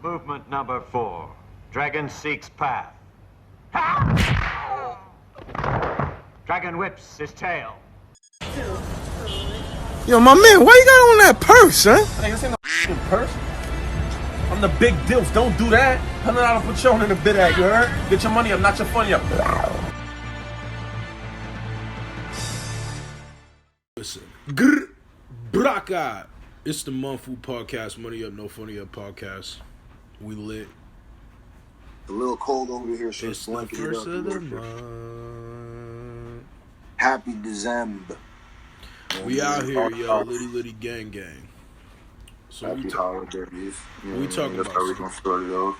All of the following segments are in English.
Movement number 4. Dragon seeks path. Dragon whips his tail. Yo, my man, why you got on that purse, huh? Hey, this ain't no purse. I'm the big deals. Don't do that. $100 Patron in the bid at, you heard? Get your money up, not your funny up. Listen, Braka. It's the Monfu Podcast, Money Up, No Funny Up podcast. We lit. A little cold over here, so It's the blanket it first up. of the month. Happy December. We out here, yo, litty gang gang. So Happy holidays. we talking That's about how we're gonna start it off.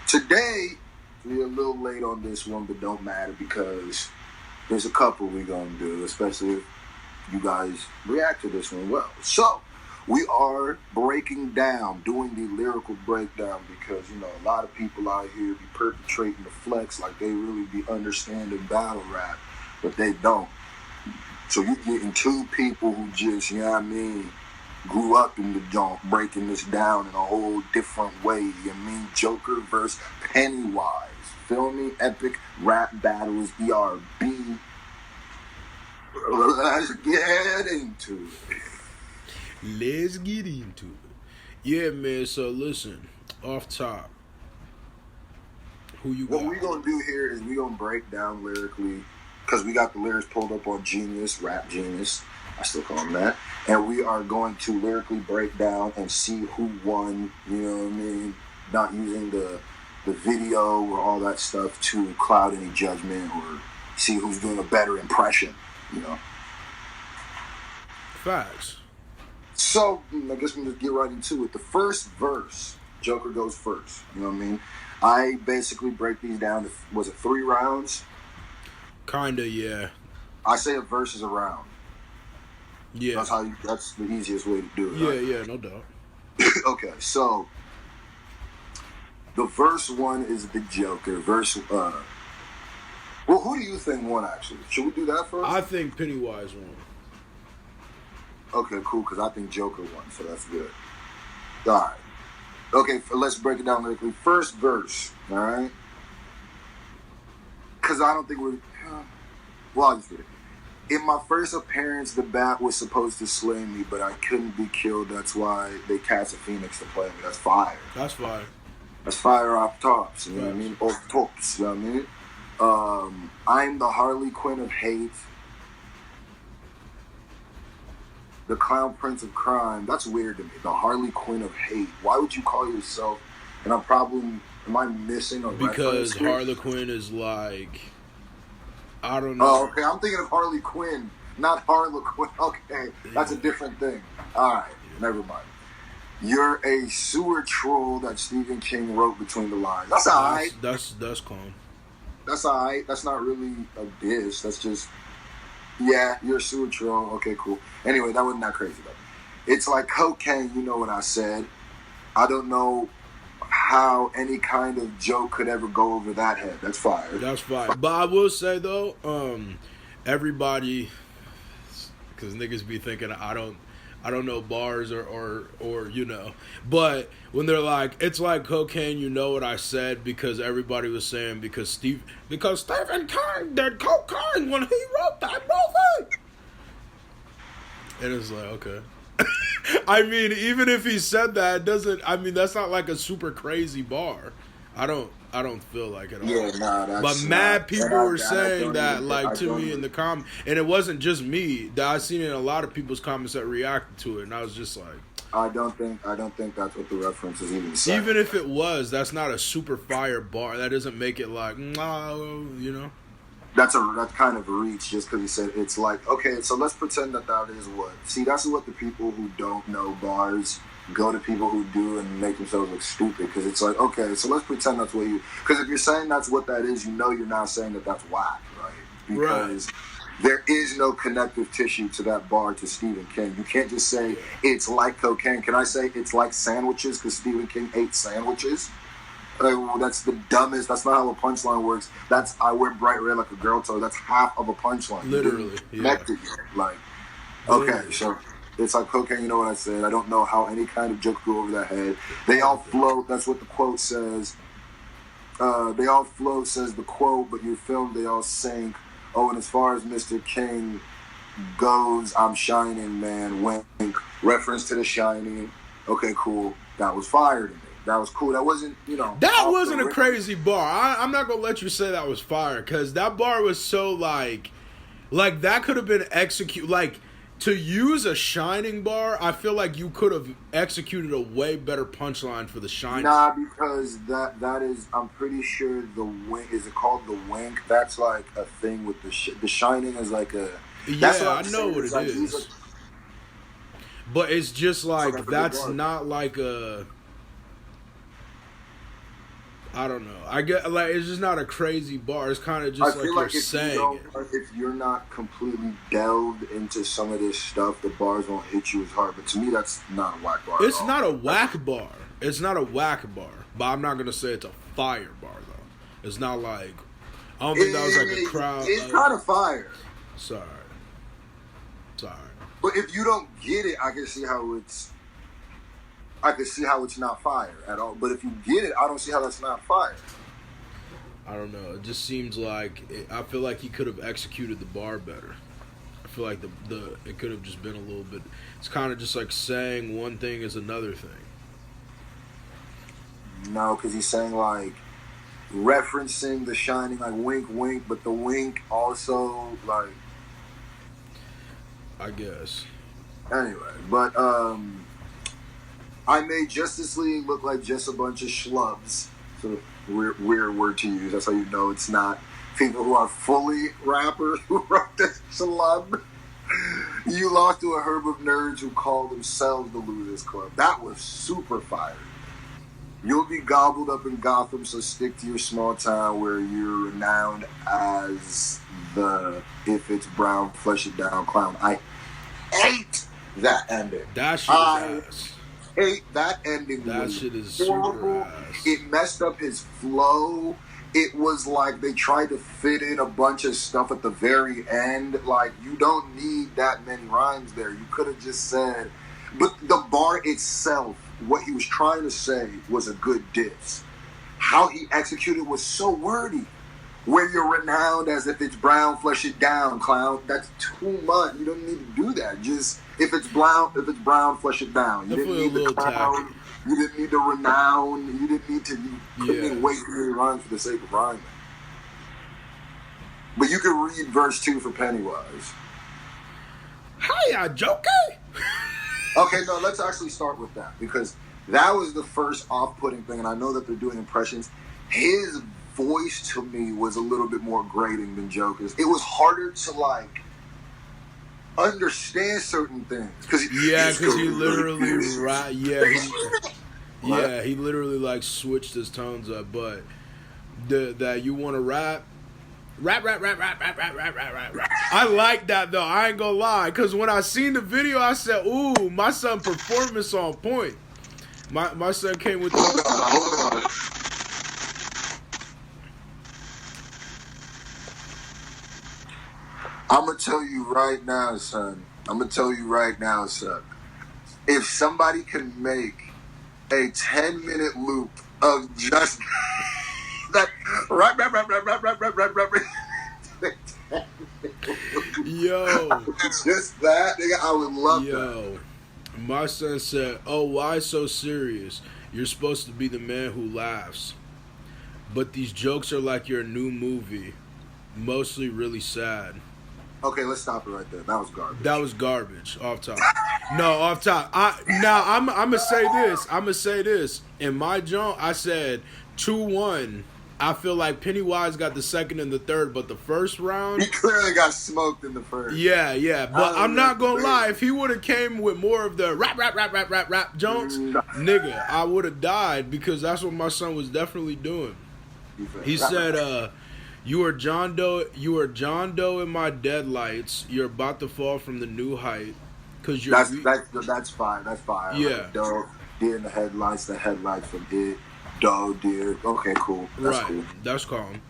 Today, we're a little late on this one, but don't matter because there's a couple we're gonna do, especially if you guys react to this one well. So, we are breaking down, doing the lyrical breakdown because, you know, a lot of people out here be perpetrating the flex like they really be understanding battle rap, but they don't. So you're getting two people who just, you know what I mean, grew up in the junk, breaking this down in a whole different way. You know what I mean? Joker versus Pennywise. Feel me? Epic rap battles, ERB. Let's get into it. Let's get into it. Yeah, man, so listen, off top, who you got? What we're going to do here is we're going to break down lyrically, because we got the lyrics pulled up on Genius, Rap Genius, I still call him that, and we are going to lyrically break down and see who won, you know what I mean, not using the video or all that stuff to cloud any judgment or see who's doing a better impression, you know. Facts. So, I guess we just get right into it. The first verse, Joker goes first, you know what I mean? I basically break these down, was it 3 rounds? Kinda, yeah. I say a verse is a round. Yeah. That's the easiest way to do it. Yeah, right? yeah, no doubt. Okay, so the verse 1 is the Joker. Well, who do you think won actually? Should we do that first? I think Pennywise won. Okay, cool, because I think Joker won, so that's good. Alright. Okay, let's break it down lyrically. First verse, alright? Because I don't think well, I'll just read it. In my first appearance, the bat was supposed to slay me, but I couldn't be killed. That's why they cast a phoenix to play me. That's fire. That's fire. That's fire off tops. You know what I mean? Off tops. You know what I mean? I'm the Harley Quinn of hate. The Clown Prince of Crime. That's weird to me. The Harley Quinn of hate. Why would you call yourself? And am I missing a reference? Because here? Harley Quinn is like, I don't know. Oh, okay. I'm thinking of Harley Quinn, not Harlequin. Okay, that's a different thing. All right, never mind. You're a sewer troll that Stephen King wrote between the lines. That's all right. That's calm. That's all right. That's not really a diss. That's just, yeah, you're a sewer troll. Okay, cool. Anyway, that wasn't that crazy though. It's like cocaine. You know what I said. I don't know how any kind of joke could ever go over that head. That's fire. That's fire. But I will say though, everybody, because niggas be thinking I don't know bars or you know, but when they're like, it's like cocaine, you know what I said, because everybody was saying because Stephen King did cocaine when he wrote that movie, and it's like, okay. I mean, even if he said that, that's not like a super crazy bar. I don't feel like it at all. Yeah, nah, that's but mad people were saying that, like, to me in the comment, and it wasn't just me. I seen it in a lot of people's comments that reacted to it, and I was just like, I don't think that's what the reference is even saying. even if it was, that's not a super fire bar. That doesn't make it like, you know. That's kind of a reach, just because he said it's like, okay, so let's pretend that is what. See, that's what the people who don't know bars go to people who do and make themselves look stupid, because it's like, okay, so let's pretend that's what you, because if you're saying that's what that is, you know you're not saying that that's whack, right? Because there is no connective tissue to that bar to Stephen King. You can't just say it's like cocaine. Can I say it's like sandwiches because Stephen King ate sandwiches? Well, that's the dumbest. That's not how a punchline works. That's I wear bright red like a girl toy. That's half of a punchline. Literally, yeah. Connected, like, okay, so It's like cocaine, you know what I said. I don't know how any kind of joke go over that head. They all float. That's what the quote says. They all float, says the quote, but your film, they all sink. Oh, and as far as Mr. King goes, I'm shining, man. Wink. Reference to The Shining. Okay, cool. That was fire to me. That was cool. That wasn't, That wasn't a crazy bar. I'm not going to let you say that was fire, because that bar was so, like that could have been executed. Like, to use a Shining bar, I feel like you could have executed a way better punchline for The Shining. Nah, because that is, I'm pretty sure the wink, is it called the wink? That's like a thing with the Shining is like a... That's yeah, I know what it like, is. But it's just like, that's not like a... I don't know. I get like it's just not a crazy bar. It's kind of just like you're saying it. If you're not completely delved into some of this stuff, the bars won't hit you as hard. But to me, that's not a whack bar. It's not a whack bar. It's not a whack bar. But I'm not gonna say it's a fire bar though. It's not like I don't think that was like a crowd. It's kind of fire. Sorry. But if you don't get it, I can see how it's not fire at all. But if you get it, I don't see how that's not fire. I don't know. It just seems like I feel like he could have executed the bar better. I feel like the it could have just been a little bit. It's kind of just like saying one thing is another thing. No, because he's saying like referencing The Shining, like wink, wink, but the wink also like. I guess. Anyway, but I made Justice League look like just a bunch of schlubs. Sort of weird word to use. That's how you know it's not people who are fully rappers who wrote this schlub. You lost to a herb of nerds who call themselves the Losers Club. That was super fire. You'll be gobbled up in Gotham, so stick to your small town where you're renowned as the if it's brown, flush it down clown. I hate that ending. That shit is ass. Hate that ending. That shit is horrible. Super ass. It messed up his flow. It was like they tried to fit in a bunch of stuff at the very end. Like, you don't need that many rhymes there. You could have just said, but the bar itself, what he was trying to say was a good diss. How he executed was so wordy. Where you're renowned as if it's brown, flush it down, clown. That's too much. You don't need to do that. Just if it's brown, flush it down. You didn't need the clown. Tacky. You didn't need the renown. You didn't need to. You couldn't wait for many rhymes for the sake of rhyming. But you could read verse 2 for Pennywise. Hiya, Joker. Okay, no, let's actually start with that because that was the first off-putting thing, and I know that they're doing impressions. His voice to me was a little bit more grating than Joker's. It was harder to like understand certain things because he literally he literally like switched his tones up. But that you want to rap. I like that though. I ain't gonna lie, because when I seen the video, I said, "Ooh, my son performance on point." My son came with. Hold on. I'm going to tell you right now, son. If somebody can make a 10-minute loop of just that, yo, just that, nigga, I would love that. Yo, my son said, "Oh, why so serious? You're supposed to be the man who laughs. But these jokes are like your new movie, mostly really sad." Okay, let's stop it right there. That was garbage. That was garbage. Off top. No, off top. I'm gonna say this. In my joint, I said 2-1. I feel like Pennywise got the second and the third, but the first round, he clearly got smoked in the first. Yeah. But I'm not gonna lie. If he would have came with more of the rap Jones, nigga, I would have died because that's what my son was definitely doing. He said, You are John Doe in my deadlights. You're about to fall from the new height. Cause you're that's fine. That's fine. Yeah. Doe, deer in the headlights from it. Doe, deer. Okay, cool. That's right. Cool. That's calm.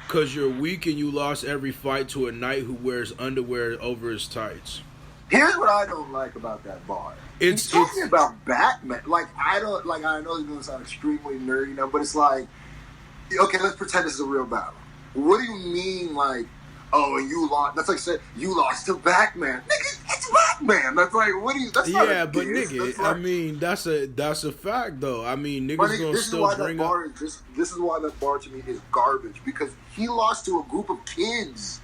Cause you're weak and you lost every fight to a knight who wears underwear over his tights. Here's what I don't like about that bar. He's talking about Batman. Like, I know it's going to sound extremely nerdy now, but it's like, okay, let's pretend this is a real battle. What do you mean, like, oh, and you lost? That's like saying you lost to Batman. Nigga, it's Batman. That's like, what do you? That's not a but diss. nigga, Like, I mean, that's a fact though. I mean, niggas gonna still bring up. This is why that bar to me is garbage, because he lost to a group of kids,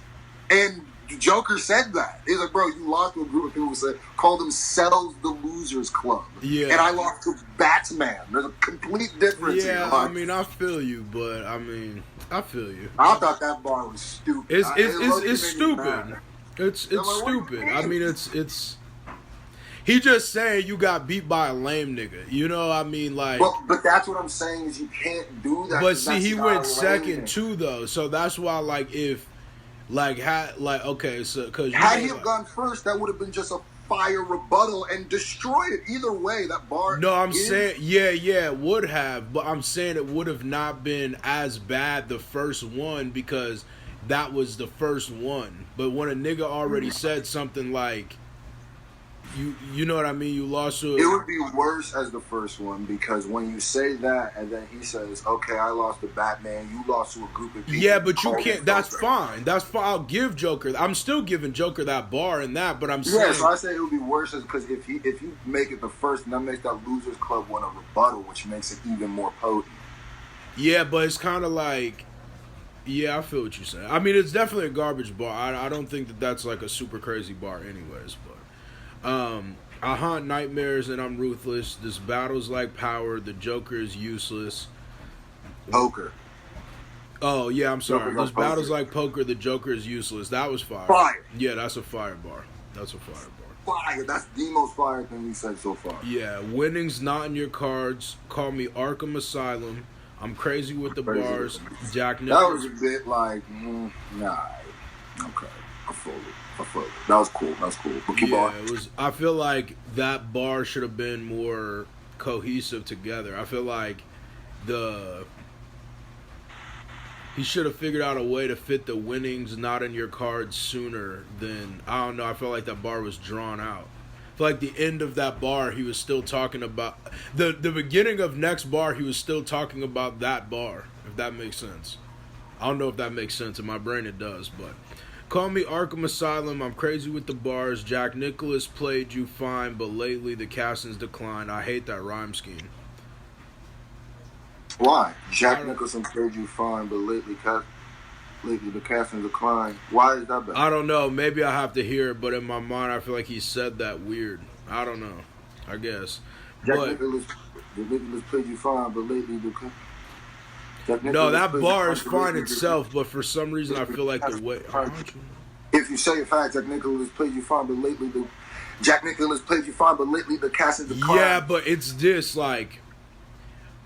and Joker said that. He's like, bro, you lost to a group of people who called themselves the Losers Club. Yeah. And I lost to Batman. There's a complete difference. Yeah, here. I mean, I feel you, but I mean, I feel you. I thought that bar was stupid. It's stupid. It's like, stupid. I mean, it's. He just saying you got beat by a lame nigga. You know, I mean, like. But that's what I'm saying is you can't do that. But see, he went second too, though. So that's why, like, if. Like, okay, so because had he have gone first, that would have been just a fire rebuttal and destroyed it. Either way, that bar. No, I'm saying, yeah, it would have, but I'm saying it would have not been as bad the first one because that was the first one. But when a nigga already said something like, you know what I mean? You lost to it would be worse as the first one because when you say that and then he says, "Okay, I lost to Batman. You lost to a group of people." Yeah, but you can't. That's fine. That's fine. I'll give Joker. I'm still giving Joker that bar and that. But I'm saying, yeah. So I say it would be worse because if you make it the first, and that makes that Losers Club one a rebuttal, which makes it even more potent. Yeah, but it's kind of like. Yeah, I feel what you're saying. I mean, it's definitely a garbage bar. I don't think that's like a super crazy bar, anyways. But. I haunt nightmares and I'm ruthless. This battle's like power. The Joker is useless. Poker. Oh, yeah, I'm sorry. Joker's This battle's like poker. The Joker is useless. That was fire. Fire. Yeah, that's a fire bar. Fire. That's the most fire thing we said so far. Yeah, winning's not in your cards. Call me Arkham Asylum. I'm crazy with the bars. Jack Nicholson. That was a bit like, nah. Okay. I feel it. That was cool. But keep on. It was. I feel like that bar should have been more cohesive together. I feel like he should have figured out a way to fit the winnings not in your cards sooner than, I don't know, I felt like that bar was drawn out. I feel like the end of that bar he was still talking about the beginning of next bar he was still talking about that bar, if that makes sense. I don't know if that makes sense. In my brain it does, but call me Arkham Asylum. I'm crazy with the bars. Jack Nicholson played you fine, but lately the casting's declined. I hate that rhyme scheme. Why? Jack Nicholson played you fine, but lately the casting's declined. Why is that bad? I don't know. Maybe I have to hear it, but in my mind I feel like he said that weird. I don't know. I guess. Jack Nicholson played you fine, but lately the No, that bar is fine itself, but for some reason I feel like the way. If you say it fast, Jack Nicholson played you fine, but lately the casting's declined. Yeah, but it's this, like,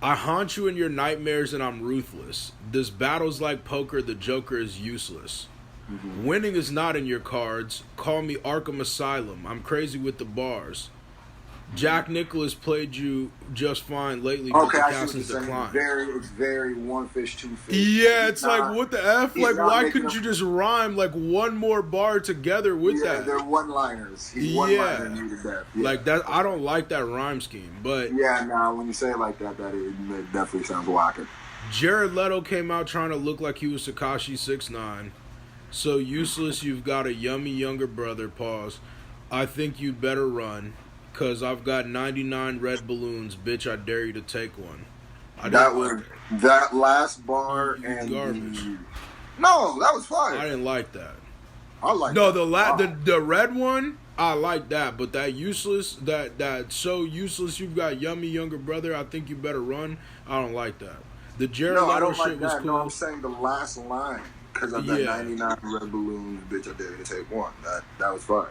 I haunt you in your nightmares and I'm ruthless. This battle's like poker, the Joker is useless. Mm-hmm. Winning is not in your cards. Call me Arkham Asylum. I'm crazy with the bars. Jack Nicholson played you just fine lately, but the casting's declined. It's very one fish, two fish. Yeah, it's like, what the F? Like, why couldn't you just rhyme, like, one more bar together with that? Yeah, they're one-liners. He's one-liner and you to death. Yeah. Like, that, I don't like that rhyme scheme, but... Yeah, when you say it like that, it definitely sounds whacker. Jared Leto came out trying to look like he was Tekashi 6ix9ine. So useless, you've got a yummy younger brother, pause. I think you'd better run. Cause I've got 99 red balloons, bitch. I dare you to take one. That last bar and garbage. No, that was fire. I didn't like that. I like the red one. I like that, but that useless, that so useless. You've got yummy younger brother. I think you better run. I don't like that. The Jared Leto shit was cool. No, I'm saying the last line. Cause I've got 99 red balloons, bitch. I dare you to take one. That was fire.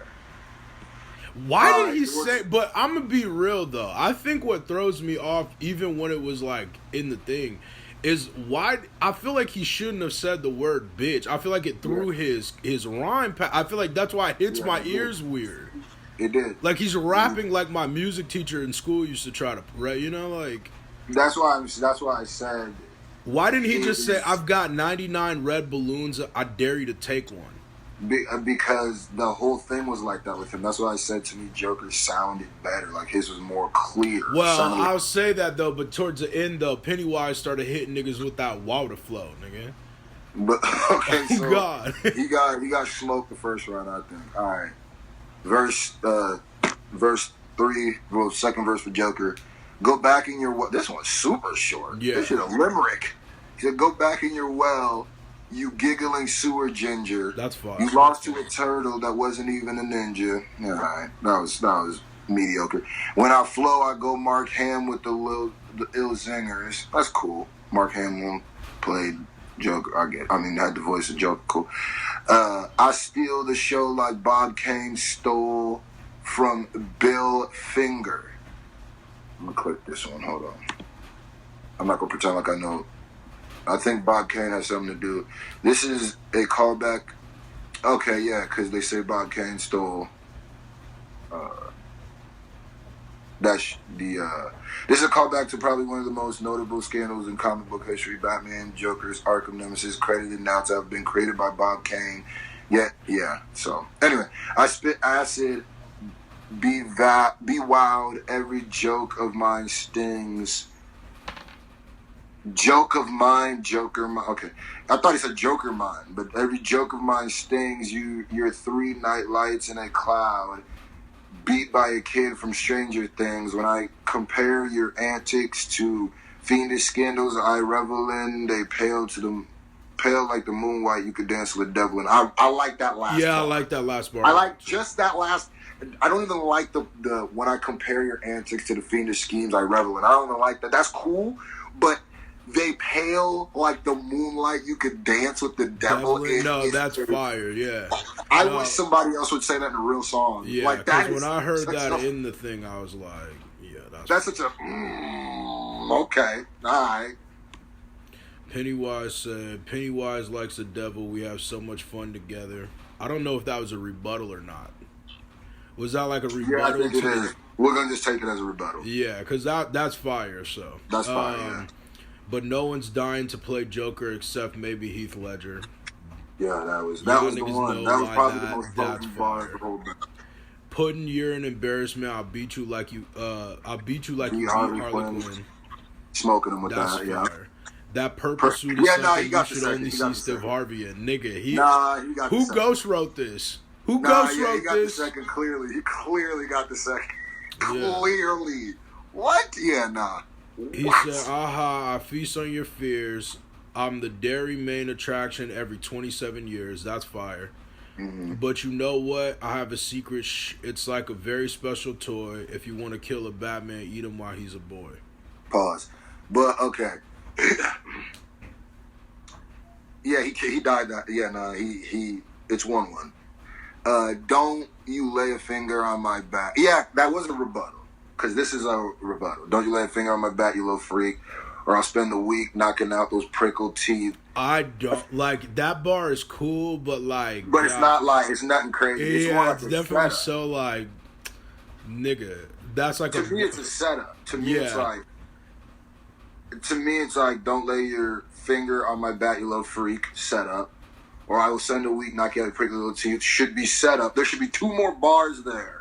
Why did he say? But I'm gonna be real though. I think what throws me off, even when it was like in the thing, is why I feel like he shouldn't have said the word bitch. I feel like it threw his rhyme. I feel like that's why it hits my ears weird. It did. Like he's rapping like my music teacher in school used to try to rap. You know, like that's why I said. Why didn't he just say, "I've got 99 red balloons. I dare you to take one"? Because the whole thing was like that with him. That's why I said to me, Joker sounded better. Like his was more clear. Well, I'll say that though, but towards the end though, Pennywise started hitting niggas with that water flow, nigga. But okay, so God. he got smoked the first round, I think. All right, verse 3, well, second verse for Joker. Go back in your well. This one's super short. Yeah. This shit a limerick. He said, "Go back in your well, you giggling sewer ginger. That's fine. You lost to a turtle that wasn't even a ninja." Yeah, all right. That was mediocre. When I flow, I go Mark Ham with the ill zingers. That's cool. Mark Hamill played Joker. Had the voice of Joker. Cool. I steal the show like Bob Kane stole from Bill Finger. I'm gonna click this one. Hold on. I'm not gonna pretend like I know. I think Bob Kane has something to do. This is a callback. Okay, yeah, because they say Bob Kane stole. This is a callback to probably one of the most notable scandals in comic book history. Batman, Joker's Arkham Nemesis, credited now to have been created by Bob Kane. Yeah. So anyway, I spit acid. Be wowed. Every joke of mine stings. Joke of mine, Joker mine. Okay, I thought he said Joker mine, but every joke of mine stings. You're 3 night lights in a cloud, beat by a kid from Stranger Things. When I compare your antics to fiendish scandals I revel in, they pale like the moon white. You could dance with the devil. And I like that last. Yeah, part. I like that last part. I like just that last. I don't even like the when I compare your antics to the fiendish schemes I revel in. I don't even like that. That's cool, but they pale like the moonlight. You could dance with the devil. No, that's fire. Yeah. I wish somebody else would say that in a real song. Yeah, like because when I heard that in the thing, I was like, yeah, that's such a okay, all right. Pennywise said, Pennywise likes the devil. We have so much fun together. I don't know if that was a rebuttal or not. Was that like a rebuttal? Yeah, I think it is. We're going to just take it as a rebuttal. Yeah, because that's fire, so. That's fire, yeah. But no one's dying to play Joker except maybe Heath Ledger. Yeah, that was the one. That was probably the most potent bar of the whole band. Putting you're an embarrassment. I'll beat you like you beat Harley Quinn. Smoking him with that's that, fire. yeah. That purple suit is something you should only see Steve Harvey in. Nigga, he got who ghost wrote this? Who he got the second clearly. He clearly got the second. Clearly. What? Yeah, nah. He said, aha, I feast on your fears. I'm the dairy main attraction every 27 years. That's fire. Mm-hmm. But you know what? I have a secret. It's like a very special toy. If you want to kill a Batman, eat him while he's a boy. Pause. But, okay. Yeah, he died. Yeah, nah, he it's 1-1. Don't you lay a finger on my back. Yeah, that wasn't a rebuttal. Because this is a rebuttal. Don't you lay a finger on my back, you little freak. Or I'll spend the week knocking out those prickled teeth. I don't, like, that bar is cool, but like. But it's not like, it's nothing crazy. Yeah, it's definitely so like, nigga. That's like to me, it's a setup. To me, it's like, don't lay your finger on my back, you little freak, setup. Or I will spend a week knocking out your prickled little teeth. Should be set up. There should be 2 more bars there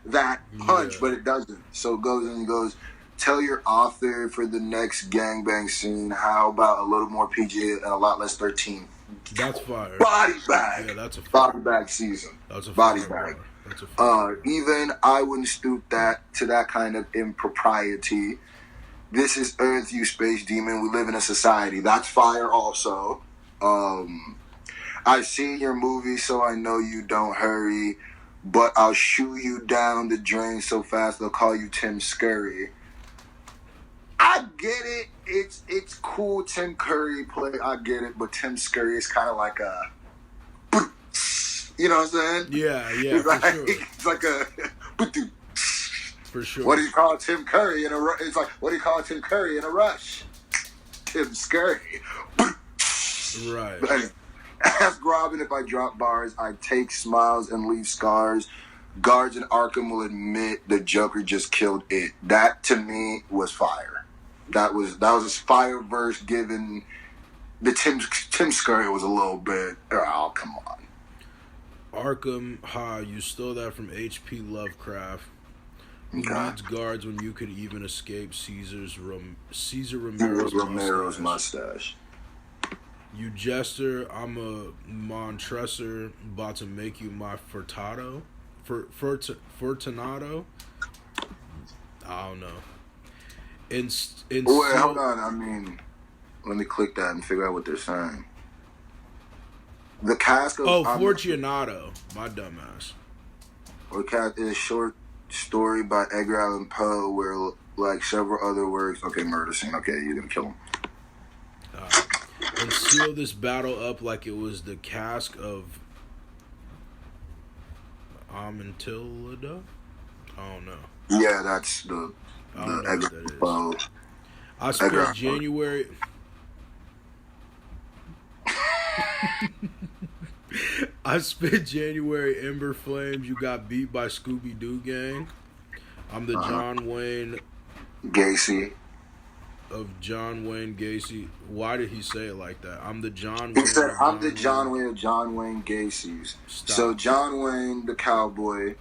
that punch, but it doesn't. So it goes and goes, tell your author for the next gangbang scene, how about a little more PG and a lot less 13? That's fire. Body bag. Yeah, that's a fire. Body bag season. That's a body bag. That's a fire. Even I wouldn't stoop to that kind of impropriety. This is Earth, you space demon. We live in a society. That's fire also. I've seen your movie, so I know you don't hurry. But I'll shoot you down the drain so fast they'll call you Tim Scurry. I get it. It's cool. Tim Curry play. I get it. But Tim Scurry is kind of like a, you know what I'm saying? Yeah, it's for sure. It's like a, for sure. What do you call Tim Curry in a? It's like, what do you call Tim Curry in a rush? Tim Scurry. Right. But ask Robin if I drop bars. I take smiles and leave scars. Guards in Arkham will admit the Joker just killed it. That to me was fire. That was a fire verse. Given the Tim Scurry was a little bit. Oh, come on. Arkham, you stole that from H.P. Lovecraft. Who Okay. needs guards when you could even escape Caesar Here's Romero's Romero's mustache? mustache. You jester, I'm a Montresor, about to make you my Fortunato. Fortunato? I don't know. Wait, hold on. I mean, let me click that and figure out what they're saying. The cask of... Fortunato. My dumbass. The cask is a short story by Edgar Allan Poe where, like several other works... Okay, murder scene. Okay, you're going to kill him. And seal this battle up like it was the cask of Amontillado? I don't know. Yeah, that's the Edgar Allan Poe. I spent January... I spent January Ember Flames. You got beat by Scooby Doo Gang. I'm the John Wayne Gacy. of John Wayne Gacy. Why did he say it like that? I'm the John Wayne. He said, I'm the John Wayne of John Wayne Gacy's. Stop. So John Wayne, the cowboy,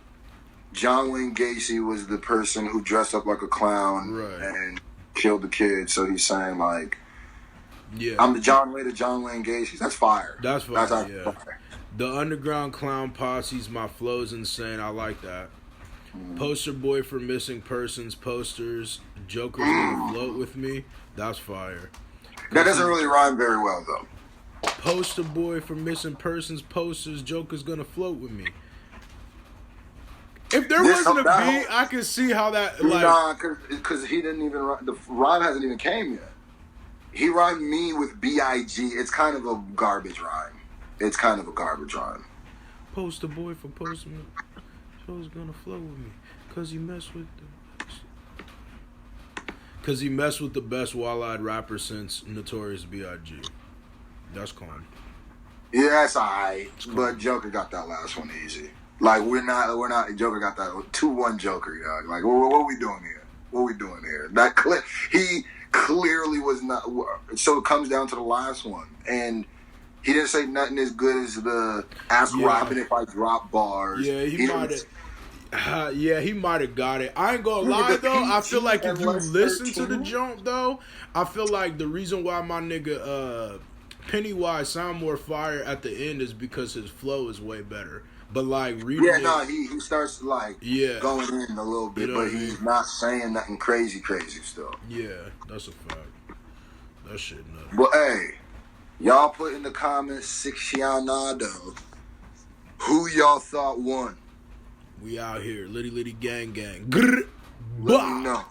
John Wayne Gacy was the person who dressed up like a clown and killed the kid. So he's saying, like, yeah, I'm the John Wayne of John Wayne Gacy's. That's fire. That's fire, fire. The underground clown posse's my flow's insane. I like that. Poster boy for missing persons posters. Joker's gonna float with me. That's fire. That doesn't really rhyme very well, though. Poster boy for missing persons posters. Joker's gonna float with me. If there wasn't a beat, I could see how that, like... Nah, because he didn't even... The rhyme hasn't even came yet. He rhymed me with B.I.G. It's kind of a garbage rhyme. Poster boy for postman. Joker's gonna float with me. Cause he messed with the best wall-eyed rapper since Notorious B.I.G. That's calm. Yeah, that's alright. But Joker got that last one easy. Like, we're not, Joker got that 2-1 Joker, dog. Like, what are we doing here? That clip, he clearly was not, so it comes down to the last one. And he didn't say nothing as good as the Ask Robin if I drop bars. Yeah, he might have got it. I ain't gonna lie though. I feel like if you listen to the jump though, I feel like the reason why my nigga Pennywise sound more fire at the end is because his flow is way better. But like reading he starts like going in a little bit, but he's not saying nothing crazy still. Yeah, that's a fact. That shit nuts. But hey, y'all put in the comments Sixionado. Who y'all thought won? We out here, litty gang gang. Let me know.